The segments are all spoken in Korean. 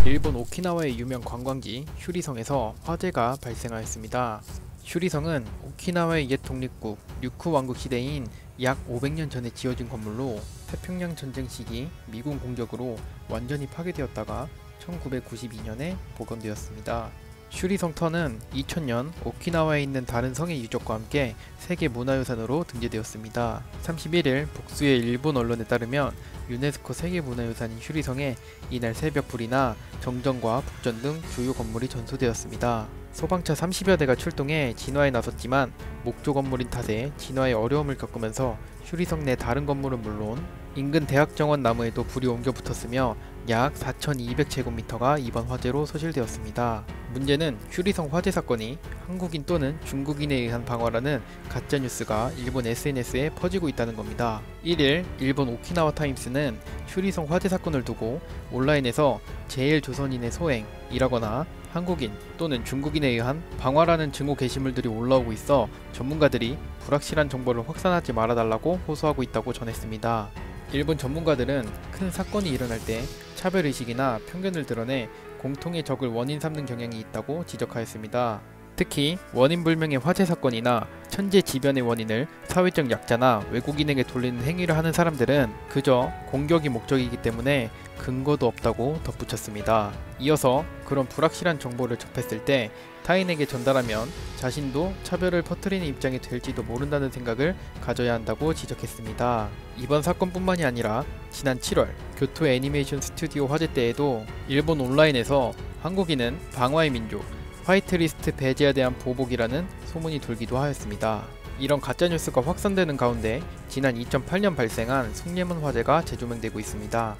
일본 오키나와의 유명 관광지 슈리성에서 화재가 발생하였습니다. 슈리성은 오키나와의 옛 독립국 류쿠 왕국 시대인 약 500년 전에 지어진 건물로 태평양 전쟁 시기 미군 공격으로 완전히 파괴되었다가 1992년에 복원되었습니다. 슈리성 터는 2000년 오키나와에 있는 다른 성의 유적과 함께 세계문화유산으로 등재되었습니다. 31일 복수의 일본 언론에 따르면 유네스코 세계문화유산인 슈리성에 이날 새벽 불이나 정전과 북전 등 주요 건물이 전소되었습니다. 소방차 30여 대가 출동해 진화에 나섰지만 목조 건물인 탓에 진화에 어려움을 겪으면서 슈리성 내 다른 건물은 물론 인근 대학정원 나무에도 불이 옮겨 붙었으며 약 4,200제곱미터가 이번 화재로 소실되었습니다. 문제는 슈리성 화재 사건이 한국인 또는 중국인에 의한 방화라는 가짜뉴스가 일본 SNS에 퍼지고 있다는 겁니다. 1일 일본 오키나와 타임스는 슈리성 화재 사건을 두고 온라인에서 제일조선인의 소행이라거나 한국인 또는 중국인에 의한 방화라는 증오 게시물들이 올라오고 있어 전문가들이 불확실한 정보를 확산하지 말아달라고 호소하고 있다고 전했습니다. 일본 전문가들은 큰 사건이 일어날 때 차별의식이나 편견을 드러내 공통의 적을 원인 삼는 경향이 있다고 지적하였습니다. 특히 원인불명의 화재 사건이나 천재지변의 원인을 사회적 약자나 외국인에게 돌리는 행위를 하는 사람들은 그저 공격이 목적이기 때문에 근거도 없다고 덧붙였습니다. 이어서 그런 불확실한 정보를 접했을 때 타인에게 전달하면 자신도 차별을 퍼뜨리는 입장이 될지도 모른다는 생각을 가져야 한다고 지적했습니다. 이번 사건뿐만이 아니라 지난 7월 교토 애니메이션 스튜디오 화재 때에도 일본 온라인에서 한국인은 방화의 민족, 화이트리스트 배제에 대한 보복이라는 소문이 돌기도 하였습니다. 이런 가짜뉴스가 확산되는 가운데 지난 2008년 발생한 숭례문 화재가 재조명되고 있습니다.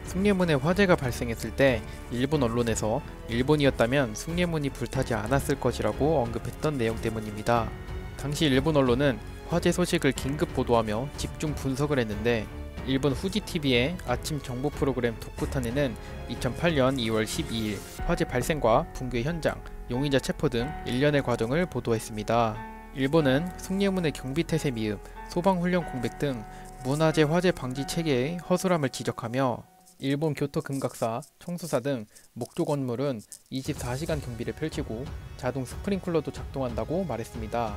숭례문에 화재가 발생했을 때 일본 언론에서 일본이었다면 숭례문이 불타지 않았을 것이라고 언급했던 내용 때문입니다. 당시 일본 언론은 화재 소식을 긴급 보도하며 집중 분석을 했는데 일본 후지TV의 아침 정보 프로그램 도쿠탄에는 2008년 2월 12일 화재 발생과 붕괴 현장, 용의자 체포 등 일련의 과정을 보도했습니다. 일본은 숭례문의 경비태세 미흡, 소방훈련 공백 등 문화재 화재 방지 체계의 허술함을 지적하며 일본 교토금각사, 청수사 등 목조 건물은 24시간 경비를 펼치고 자동 스프링클러도 작동한다고 말했습니다.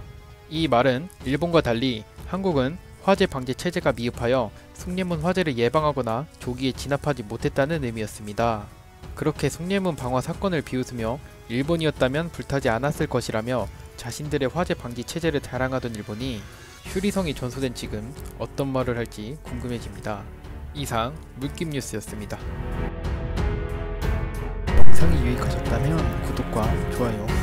이 말은 일본과 달리 한국은 화재 방지 체제가 미흡하여 숭례문 화재를 예방하거나 조기에 진압하지 못했다는 의미였습니다. 그렇게 숭례문 방화 사건을 비웃으며 일본이었다면 불타지 않았을 것이라며 자신들의 화재 방지 체제를 자랑하던 일본이 슈리성이 전소된 지금 어떤 말을 할지 궁금해집니다. 이상 물김뉴스였습니다. 영상이 유익하셨다면 구독과 좋아요